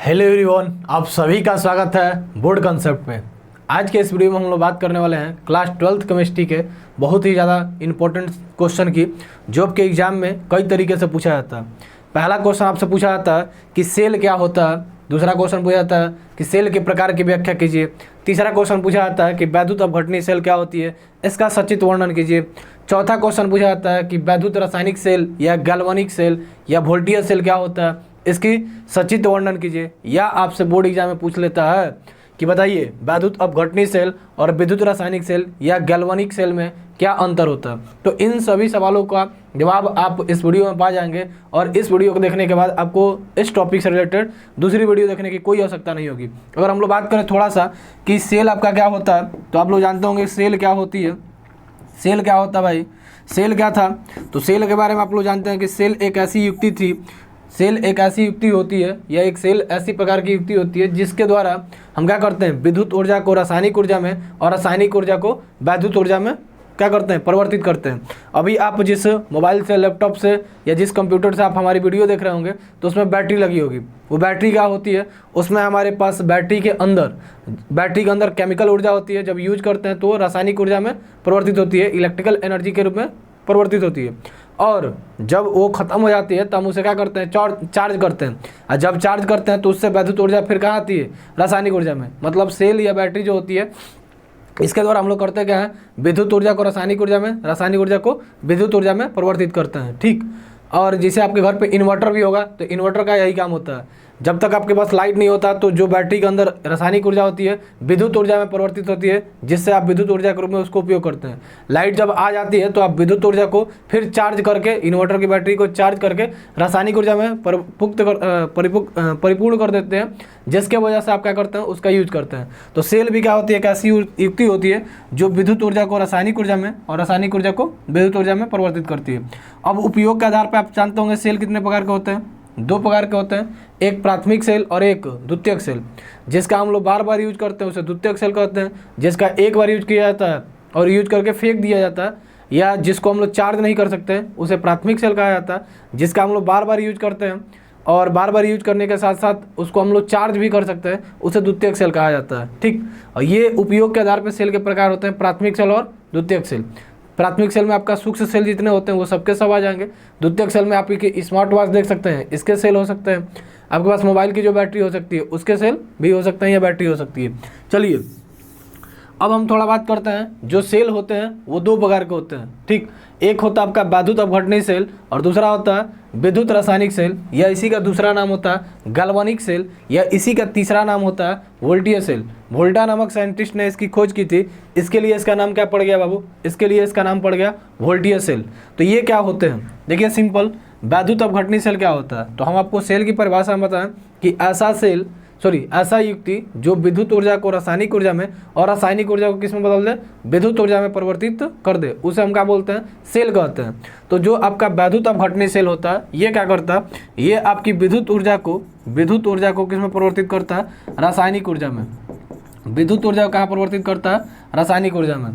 Hello everyone, आप सभी का स्वागत है बोर्ड कंसेप्ट में। आज के इस वीडियो में हम लोग बात करने वाले हैं क्लास 12th केमिस्ट्री के बहुत ही ज़्यादा इंपॉर्टेंट क्वेश्चन की, जो आपके एग्जाम में कई तरीके से पूछा जाता है। पहला क्वेश्चन आपसे पूछा जाता है कि सेल क्या होता है। दूसरा क्वेश्चन पूछा जाता है कि सेल के प्रकार की व्याख्या कीजिए। तीसरा क्वेश्चन पूछा जाता है कि वैद्युत अपघटनी सेल क्या होती है, इसका सचित्र वर्णन कीजिए। चौथा क्वेश्चन पूछा जाता है कि वैद्युत रासायनिक सेल या गैल्वेनिक सेल या वोल्टेज सेल क्या होता है, इसकी सचित्र वर्णन कीजिए। या आपसे बोर्ड एग्जाम में पूछ लेता है कि बताइए वैद्युत अपघटनी सेल और विद्युत रासायनिक सेल या गैल्वेनिक सेल में क्या अंतर होता है। तो इन सभी सवालों का जवाब आप इस वीडियो में पा जाएंगे और इस वीडियो को देखने के बाद आपको इस टॉपिक से रिलेटेड दूसरी वीडियो देखने की कोई आवश्यकता नहीं होगी। अगर हम लोग बात करें थोड़ा सा कि सेल आपका क्या होता है, तो आप लोग जानते होंगे सेल क्या होती है। सेल क्या होता है भाई, सेल क्या था, तो सेल के बारे में आप लोग जानते हैं कि सेल एक ऐसी युक्ति थी, सेल एक ऐसी युक्ति होती है या एक सेल ऐसी प्रकार की युक्ति होती है जिसके द्वारा हम क्या करते हैं, विद्युत ऊर्जा को रासायनिक ऊर्जा में और रासायनिक ऊर्जा को वैद्युत ऊर्जा में क्या करते हैं, परिवर्तित करते हैं। अभी आप जिस मोबाइल से, लैपटॉप से या जिस कंप्यूटर से आप हमारी वीडियो देख रहे होंगे तो उसमें बैटरी लगी होगी। वो बैटरी क्या होती है, उसमें हमारे पास बैटरी के अंदर केमिकल ऊर्जा होती है। जब यूज करते हैं तो रासायनिक ऊर्जा में परिवर्तित होती है, इलेक्ट्रिकल एनर्जी के रूप में परिवर्तित होती है। और जब वो ख़त्म हो जाती है तो हम उसे क्या करते हैं, चार्ज करते हैं। और जब चार्ज करते हैं तो उससे वैद्युत ऊर्जा फिर कहाँ आती है, रासायनिक ऊर्जा में। मतलब सेल या बैटरी जो होती है इसके द्वारा हम लोग करते क्या है, विद्युत ऊर्जा को रासायनिक ऊर्जा में, रासायनिक ऊर्जा को विद्युत ऊर्जा में परिवर्तित करते हैं। ठीक। और जैसे आपके घर पे इन्वर्टर भी होगा तो इन्वर्टर का यही काम होता है। जब तक आपके पास लाइट नहीं होता तो जो बैटरी के अंदर रासायनिक ऊर्जा होती है विद्युत ऊर्जा में परिवर्तित होती है, जिससे आप विद्युत ऊर्जा के रूप में उसको उपयोग करते हैं। लाइट जब आ जाती है तो आप विद्युत ऊर्जा को फिर चार्ज करके, इन्वर्टर की बैटरी को चार्ज करके रासायनिक ऊर्जा में परिपूर्ण कर देते हैं, जिसके वजह से आप क्या करते हैं, उसका यूज करते हैं। तो सेल भी क्या होती है, एक ऐसी युक्ति होती है जो विद्युत ऊर्जा को रासायनिक ऊर्जा में और रासायनिक ऊर्जा को विद्युत ऊर्जा में परिवर्तित करती है। अब उपयोग के आधार पर आप जानते होंगे सेल कितने प्रकार के होते हैं, दो प्रकार के होते हैं, एक प्राथमिक सेल और एक द्वितीयक सेल। जिसका हम लोग बार बार यूज करते हैं उसे द्वितीयक सेल कहते हैं। जिसका एक बार यूज किया जाता है और यूज करके फेंक दिया जाता है या जिसको हम लोग चार्ज नहीं कर सकते उसे प्राथमिक सेल कहा जाता है। जिसका हम लोग बार बार यूज करते हैं और बार बार यूज करने के साथ साथ उसको हम लोग चार्ज भी कर सकते हैं, उसे द्वितीयक सेल कहा जाता है। ठीक। और ये उपयोग के आधार पर सेल के प्रकार होते हैं, प्राथमिक सेल और द्वितीयक सेल। प्राथमिक सेल में आपका सूक्ष्म सेल जितने होते हैं वो सबके सब आ जाएंगे। द्वितीयक सेल में आपकी स्मार्ट वॉच देख सकते हैं, इसके सेल हो सकते हैं। आपके पास मोबाइल की जो बैटरी हो सकती है उसके सेल भी हो सकते हैं या बैटरी हो सकती है। चलिए अब हम थोड़ा बात करते हैं, जो सेल होते हैं वो दो प्रकार के होते हैं। ठीक। एक होता है आपका वैद्युत अपघटनी सेल और दूसरा होता है विद्युत रासायनिक सेल, या इसी का दूसरा नाम होता है गैल्वेनिक सेल, या इसी का तीसरा नाम होता है वोल्टेज सेल। वोल्टा नामक साइंटिस्ट ने इसकी खोज की थी, इसके लिए इसका नाम क्या पड़ गया बाबू, इसके लिए इसका नाम पड़ गया वोल्टेज सेल। तो ये क्या होते हैं, देखिए सिंपल, वैद्युत अपघटनी सेल क्या होता है, तो हम आपको सेल की परिभाषा में बताएं कि ऐसा युक्ति जो विद्युत ऊर्जा को रासायनिक ऊर्जा में और रासायनिक ऊर्जा को किस में बदल दे, विद्युत ऊर्जा में परिवर्तित कर दे, उसे हम क्या बोलते हैं, सेल कहते हैं। तो जो आपका वैद्युत अपघटनी सेल होता है ये क्या करता है, ये आपकी विद्युत ऊर्जा को किस में परिवर्तित करता है, रासायनिक ऊर्जा में। विद्युत ऊर्जा को कहाँ परिवर्तित करता है, रासायनिक ऊर्जा में।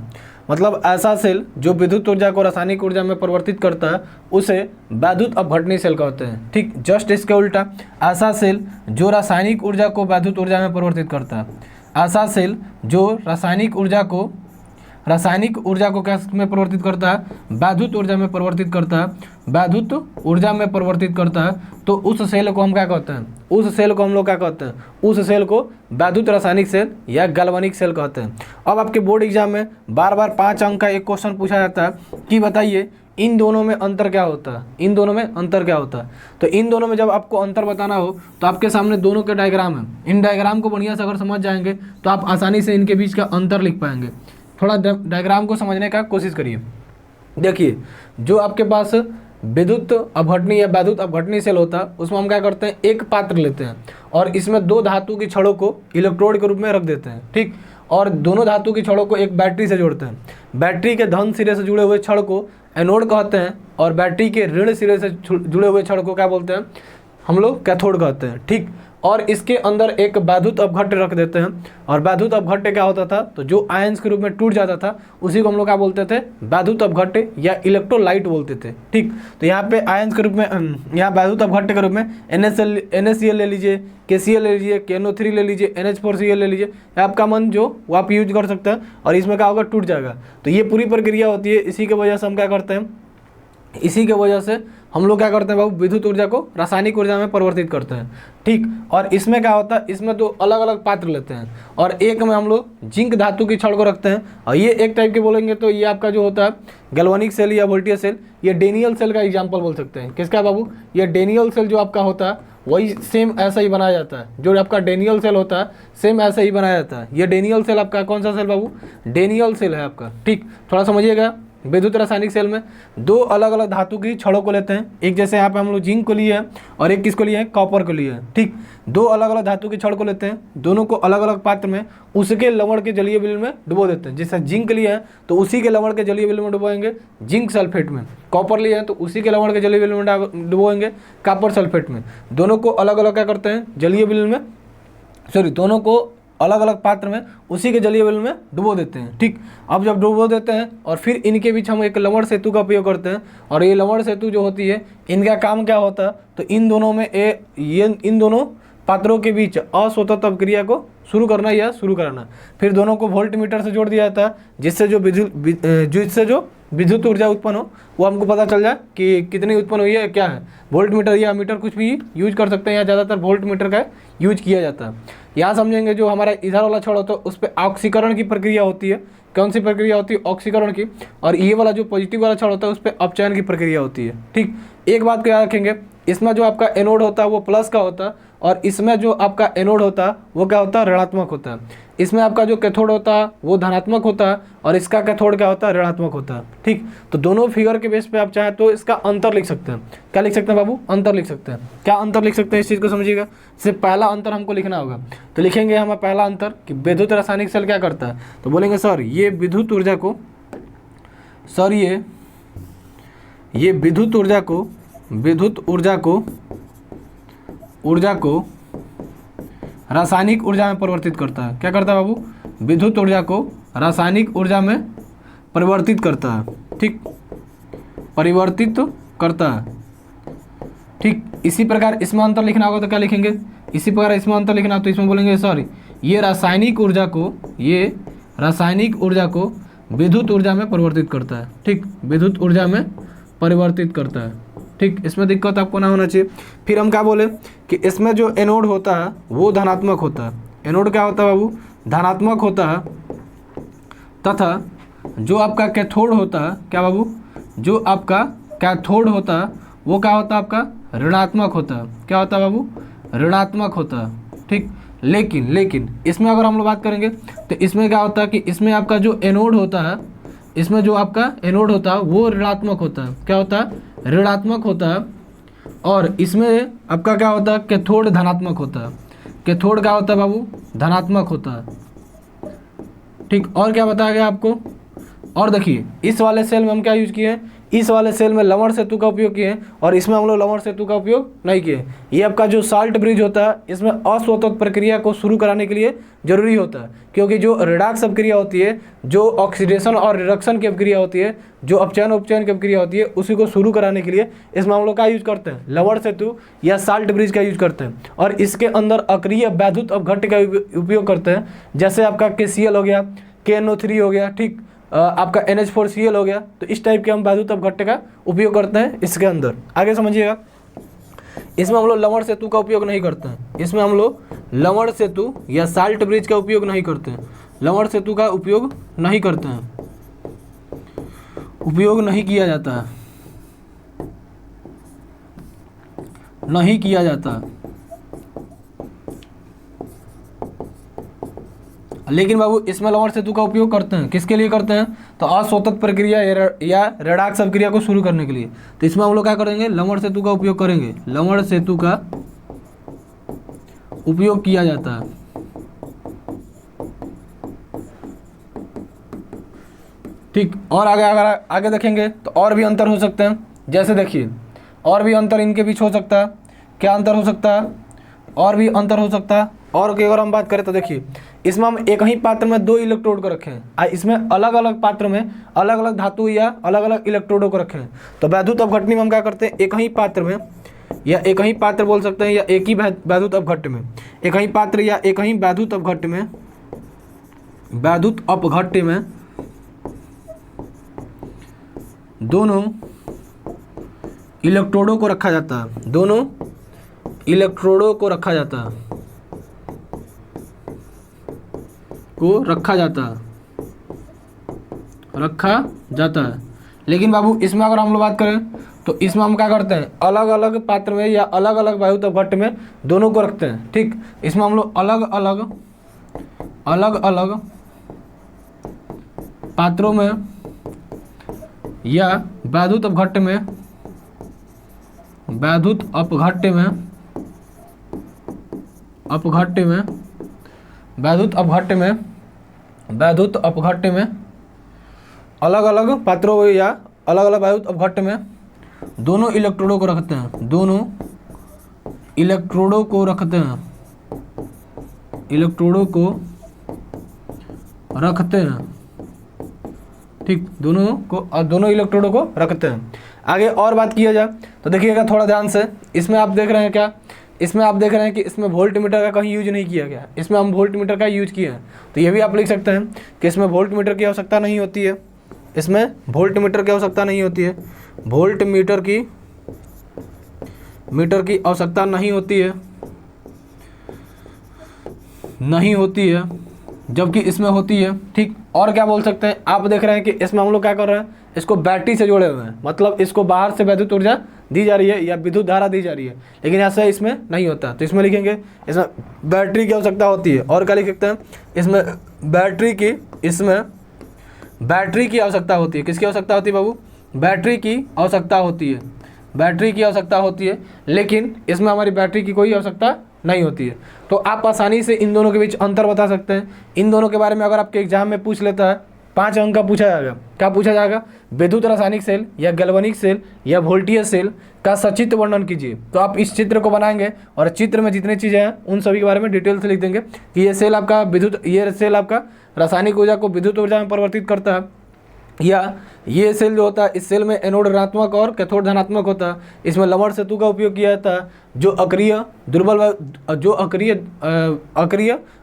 मतलब ऐसा सेल जो विद्युत ऊर्जा को रासायनिक ऊर्जा में परिवर्तित करता है उसे वैद्युत अपघटनी सेल कहते हैं। ठीक। जस्ट इसके उल्टा, ऐसा सेल जो रासायनिक ऊर्जा को वैद्युत ऊर्जा में परिवर्तित करता है, ऐसा सेल जो रासायनिक ऊर्जा को किस में परिवर्तित करता है, वैद्युत ऊर्जा में परिवर्तित करता है, वैद्युत ऊर्जा में परिवर्तित करता है, तो उस सेल को हम क्या कहते हैं, उस सेल को हम लोग क्या कहते हैं, उस सेल को वैद्युत रासायनिक सेल या गैल्वेनिक सेल कहते हैं। अब आपके बोर्ड एग्जाम में बार बार 5 अंक का एक क्वेश्चन पूछा जाता है कि बताइए इन दोनों में अंतर क्या होता है, इन दोनों में अंतर क्या होता है। तो इन दोनों में जब आपको अंतर बताना हो तो आपके सामने दोनों के डायग्राम है, इन डायग्राम को बढ़िया से अगर समझ जाएंगे तो आप आसानी से इनके बीच का अंतर लिख पाएंगे। थोड़ा डायग्राम को समझने का कोशिश करिए। देखिए जो आपके पास विद्युत अपघटनी या वैद्युत अपघटनी सेल होता है उसमें हम क्या करते हैं, एक पात्र लेते हैं और इसमें दो धातु की छड़ों को इलेक्ट्रोड के रूप में रख देते हैं। ठीक। और दोनों धातु की छड़ों को एक बैटरी से जोड़ते हैं। बैटरी के धन सिरे से जुड़े हुए छड़ को एनोड कहते हैं और बैटरी के ऋण सिरे से जुड़े हुए छड़ को क्या बोलते हैं, हम लोग कैथोड कहते हैं। ठीक। और इसके अंदर एक वैद्युत अपघट्य रख देते हैं। और वैद्युत अपघट्य क्या होता था, तो जो आयंस के रूप में टूट जाता था उसी को हम लोग क्या बोलते थे, वैद्युत अपघट्य या इलेक्ट्रोलाइट बोलते थे। ठीक, तो यहाँ पे आयंस के रूप में, यहाँ वैद्युत अपघट्य के रूप में NaCl ले लीजिए, KCl ले लीजिए, KNO3 ले लीजिए, NH4Cl ले लीजिए, आपका मन जो वो आप यूज कर सकते हैं। और इसमें क्या होगा, टूट जाएगा। तो ये पूरी प्रक्रिया होती है। इसी के वजह से हम क्या करते हैं, इसी के वजह से हम लोग क्या करते हैं बाबू, विद्युत ऊर्जा को रासायनिक ऊर्जा में परिवर्तित करते हैं। ठीक, और इसमें क्या होता है, इसमें तो अलग अलग पात्र लेते हैं और एक में हम लोग जिंक धातु की छड़ को रखते हैं। और ये एक टाइप के बोलेंगे तो ये आपका जो होता है गैल्वेनिक सेल या वोल्टेज सेल, ये डेनियल सेल का एग्जाम्पल बोल सकते हैं। किसका बाबू, ये डेनियल सेल जो आपका होता है वही सेम ऐसा ही बनाया जाता है। जो आपका डेनियल सेल होता है सेम ऐसा ही बनाया जाता है। ये डेनियल सेल आपका कौन सा सेल बाबू, डेनियल सेल है आपका। ठीक, थोड़ा समझिएगा। विद्युत रासायनिक सेल में दो अलग अलग धातु की छड़ों को लेते हैं। एक जैसे यहाँ पे हम लोग जिंक को लिए हैं और एक किसको लिए हैं, कॉपर को लिए हैं। ठीक, दो अलग अलग धातु की छड़ को लेते हैं, दोनों को अलग अलग पात्र में उसके लवण के जलीय विलयन में डुबो देते हैं। जैसे जिंक लिए हैं तो उसी के लवण के जलीय विलयन में डुबोएंगे जिंक सल्फेट में, कॉपर लिए हैं तो उसी के लवण के जलीय विलयन में डुबोएंगे कॉपर सल्फेट में। दोनों को अलग अलग क्या करते हैं, जलीय विलयन में, दोनों को अलग अलग पात्र में उसी के जलीय विलयन में डुबो देते हैं। ठीक, अब जब डुबो देते हैं और फिर इनके बीच हम एक लवण सेतु का उपयोग करते हैं। और ये लवण सेतु जो होती है, इनका काम क्या होता है, तो इन दोनों में इन दोनों पात्रों के बीच अस्वतंत्र अपक्रिया को शुरू करना या शुरू कराना। फिर दोनों को वोल्ट मीटर से जोड़ दिया जाता है, जिससे जो विद्युत ऊर्जा उत्पन्न हो वो हमको पता चल जाए कि कितनी उत्पन्न हुई है, क्या है। वोल्ट मीटर या मीटर कुछ भी यूज कर सकते हैं, या ज़्यादातर वोल्ट मीटर का यूज किया जाता है। यहाँ समझेंगे जो हमारा इधर वाला छड़ होता है उस पर ऑक्सीकरण की प्रक्रिया होती है। कौन सी प्रक्रिया होती है, ऑक्सीकरण की। और ये वाला जो पॉजिटिव वाला छड़ होता है उस पर अपचयन की प्रक्रिया होती है। ठीक, एक बात को याद रखेंगे, इसमें जो आपका एनोड होता है वो प्लस का होता है और इसमें जो आपका एनोड होता है वो क्या होता है, ऋणात्मक होता है। इसमें आपका जो कैथोड होता है वो धनात्मक होता है और इसका कैथोड क्या होता है, ऋणात्मक होता है। ठीक, तो दोनों फिगर के बेस पे आप चाहें तो इसका अंतर लिख सकते हैं। क्या लिख सकते हैं बाबू, अंतर लिख सकते हैं। क्या अंतर लिख सकते हैं, इस चीज़ को समझिएगा। जैसे पहला अंतर हमको लिखना होगा तो लिखेंगे हम पहला अंतर कि विद्युत रासायनिक सेल क्या करता है, तो बोलेंगे सर ये विद्युत ऊर्जा को, सर ये विद्युत ऊर्जा को रासायनिक ऊर्जा में परिवर्तित करता है। क्या करता है बाबू, विद्युत ऊर्जा को रासायनिक ऊर्जा में परिवर्तित करता है। ठीक, परिवर्तित तो करता है। ठीक, इसी प्रकार इसमें अंतर लिखना होगा तो क्या लिखेंगे, इसी प्रकार इसमें अंतर लिखना तो इसमें बोलेंगे सॉरी ये रासायनिक ऊर्जा को विद्युत ऊर्जा में परिवर्तित करता है। ठीक, विद्युत ऊर्जा में परिवर्तित करता है। ठीक, इसमें दिक्कत आपको ना होना चाहिए। फिर हम क्या बोले कि इसमें जो एनोड होता है वो धनात्मक होता है। एनोड क्या होता है बाबू, धनात्मक होता है, तथा जो आपका कैथोड होता है, क्या बाबू, जो आपका कैथोड होता है वो क्या होता है, आपका ऋणात्मक होता है। क्या होता है बाबू, ऋणात्मक होता है। ठीक, लेकिन इसमें अगर हम लोग बात करेंगे तो इसमें क्या होता है कि इसमें आपका जो एनोड होता है, इसमें जो आपका एनोड होता है वो ऋणात्मक होता है। क्या होता है, ऋणात्मक होता है। और इसमें आपका क्या होता है, कैथोड धनात्मक होता है। कैथोड क्या होता है बाबू, धनात्मक होता है। ठीक, और क्या बताया गया आपको, और देखिए इस वाले सेल में हम क्या यूज किए हैं, इस वाले सेल में लवण सेतु का उपयोग किए हैं और इसमें हम लोग लवण सेतु का उपयोग नहीं किए। ये आपका जो साल्ट ब्रिज होता है इसमें अस्वतंत्र प्रक्रिया को शुरू कराने के लिए जरूरी होता है, क्योंकि जो रिडॉक्स अपक्रिया होती है, जो ऑक्सीडेशन और रिडक्शन की अपक्रिया होती है, जो अपचयन उपचयन की अपक्रिया होती है, उसी को शुरू कराने के लिए इसमें हम लोग क्या यूज करते हैं, लवण सेतु या साल्ट ब्रिज का यूज करते हैं। और इसके अंदर अक्रिय वैद्युत अपघट्य का उपयोग करते हैं, जैसे आपका KCl हो गया, KNO3 हो गया, ठीक, आपका NH4Cl हो गया। तो इस टाइप के हम वैद्युत अपघट्य का उपयोग करते हैं इसके अंदर। आगे समझिएगा, इसमें हम लोग लवण सेतु का उपयोग नहीं करते हैं। इसमें हम लोग लवण सेतु या साल्ट ब्रिज का उपयोग नहीं करते हैं। लवण सेतु का उपयोग नहीं करते हैं, उपयोग नहीं किया जाता है, नहीं किया जाता। लेकिन बाबू इसमें लवण सेतु का उपयोग करते हैं, किसके लिए करते हैं, तो अस्वतंत्र प्रक्रिया या रेडॉक्स अपक्रिया को शुरू करने के लिए। तो इसमें हम लोग क्या करेंगे, लवण सेतु का उपयोग करेंगे। लवण सेतु का उपयोग किया जाता है। ठीक, और अगर आगे देखेंगे तो और भी अंतर हो सकते हैं। जैसे देखिए और भी अंतर इनके बीच हो सकता है। क्या अंतर हो सकता है, और भी अंतर हो सकता है। और की अगर हम बात करें तो देखिए इसमें हम एक ही पात्र में 2 इलेक्ट्रोड को रखे हैं, इसमें अलग अलग पात्र में अलग अलग धातु या अलग अलग इलेक्ट्रोडों को रखे हैं। तो वैद्युत अपघटनी में हम क्या करते हैं, एक ही पात्र में या एक ही पात्र बोल सकते हैं या एक ही वैद्युत अपघट्य में, एक ही पात्र या एक ही वैद्युत अपघट्य में दोनों इलेक्ट्रोडों को रखा जाता है, दोनों इलेक्ट्रोडों को रखा जाता है, रखा जाता है। लेकिन बाबू इसमें अगर हम लोग बात करें तो इसमें हम क्या करते हैं, अलग अलग पात्र में या अलग अलग वैद्युत अपघट्य में दोनों को रखते हैं। ठीक, इसमें हम लोग अलग अलग पात्रों में या वैद्युत अपघट्य में अलग अलग पात्रों या अलग अलग वैद्युत अपघट्य में दोनों इलेक्ट्रोडों को रखते हैं, दोनों इलेक्ट्रोडों को रखते हैं, ठीक, दोनों इलेक्ट्रोडों को रखते हैं। आगे और बात किया जाए तो देखिएगा थोड़ा ध्यान से, इसमें आप देख रहे हैं क्या, इसमें आप देख रहे हैं कि इसमें वोल्ट मीटर का कहीं यूज नहीं किया गया, इसमें हम वोल्ट मीटर का यूज किए हैं। तो ये भी आप लिख सकते हैं कि इसमें वोल्ट मीटर की आवश्यकता नहीं होती है, इसमें वोल्ट मीटर की आवश्यकता नहीं होती है, वोल्ट मीटर की आवश्यकता नहीं होती है, जबकि इसमें होती है। ठीक, और क्या बोल सकते हैं, आप देख रहे हैं कि इसमें हम लोग क्या कर रहे हैं, इसको बैटरी से जोड़े हुए हैं, मतलब इसको बाहर से विद्युत ऊर्जा दी जा रही है या विद्युत धारा दी जा रही है, लेकिन ऐसा इसमें नहीं होता। तो इसमें लिखेंगे इसमें बैटरी की आवश्यकता होती है। और क्या लिख सकते हैं, इसमें बैटरी की आवश्यकता होती है। किसकी आवश्यकता होती है बाबू, बैटरी की आवश्यकता होती है, लेकिन इसमें हमारी बैटरी की कोई आवश्यकता नहीं होती है। तो आप आसानी से इन दोनों के बीच अंतर बता सकते हैं। इन दोनों के बारे में अगर आपके एग्जाम में पूछ लेता है, 5 अंक का पूछा जाएगा। क्या पूछा जाएगा, विद्युत रासायनिक सेल या गैल्वेनिक सेल या वोल्टेज सेल का सचित्र वर्णन कीजिए। तो आप इस चित्र को बनाएंगे और चित्र में जितनी चीज़ें हैं उन सभी के बारे में डिटेल से लिख देंगे कि ये सेल आपका रासायनिक ऊर्जा को विद्युत ऊर्जा में परिवर्तित करता है, या ये सेल जो होता है इस सेल में एनोड ऋणात्मक और कैथोड धनात्मक होता है। इसमें लवण सेतु का उपयोग किया जाता है, जो अक्रिय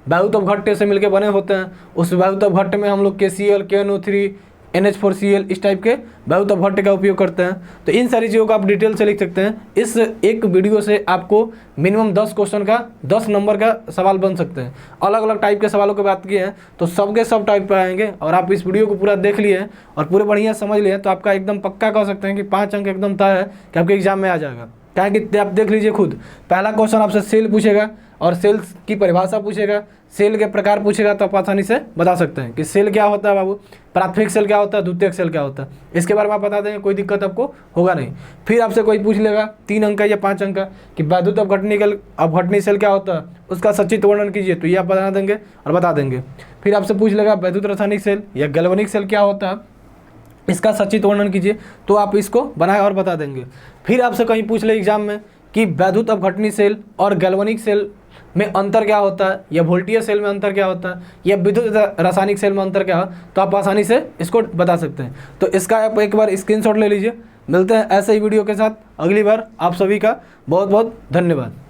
वैद्युत अपघट्य से मिलकर बने होते हैं। उस वैद्युत अपघट्य में हम लोग KCl, KNO3, NH4Cl इस टाइप के वैद्युत अपघट्य का उपयोग करते हैं। तो इन सारी चीज़ों को आप डिटेल से लिख सकते हैं। इस एक वीडियो से आपको मिनिमम 10 क्वेश्चन का 10 नंबर का सवाल बन सकते हैं। अलग अलग टाइप के सवालों की बात की है तो सबके सब टाइप पर आएंगे, और आप इस वीडियो को पूरा देख लिए और पूरे बढ़िया समझ लिए तो आपका एकदम पक्का कह सकते हैं कि 5 अंक एकदम तय है कि आपके एग्जाम में आ जाएगा। क्या कि आप देख लीजिए खुद, पहला क्वेश्चन आपसे सेल पूछेगा और सेल्स की परिभाषा पूछेगा, सेल के प्रकार पूछेगा, तो आप आसानी से बता सकते हैं कि सेल क्या होता है बाबू, प्राथमिक सेल क्या होता है, द्वितीयक सेल क्या होता है, इसके बारे में आप बता देंगे, कोई दिक्कत आपको होगा नहीं। फिर आपसे कोई पूछ लेगा 3 अंक का या 5 अंक का कि वैद्युत अपघटनी सेल क्या होता है, उसका सचित्र वर्णन कीजिए, तो ये आप बता देंगे और बता देंगे। फिर आपसे पूछ लेगा वैद्युत रासायनिक सेल या गैल्वेनिक सेल क्या होता है, इसका सचित्र वर्णन कीजिए, तो आप इसको बनाए और बता देंगे। फिर आपसे कहीं पूछ ले एग्जाम में कि वैद्युत अपघटनी सेल और गैल्वेनिक सेल में अंतर क्या होता है, या वोल्टेज सेल में अंतर क्या होता है, या विद्युत रासायनिक सेल में अंतर क्या है, तो आप आसानी से इसको बता सकते हैं। तो इसका आप एक बार स्क्रीनशॉट ले लीजिए। मिलते हैं ऐसे ही वीडियो के साथ अगली बार। आप सभी का बहुत बहुत धन्यवाद।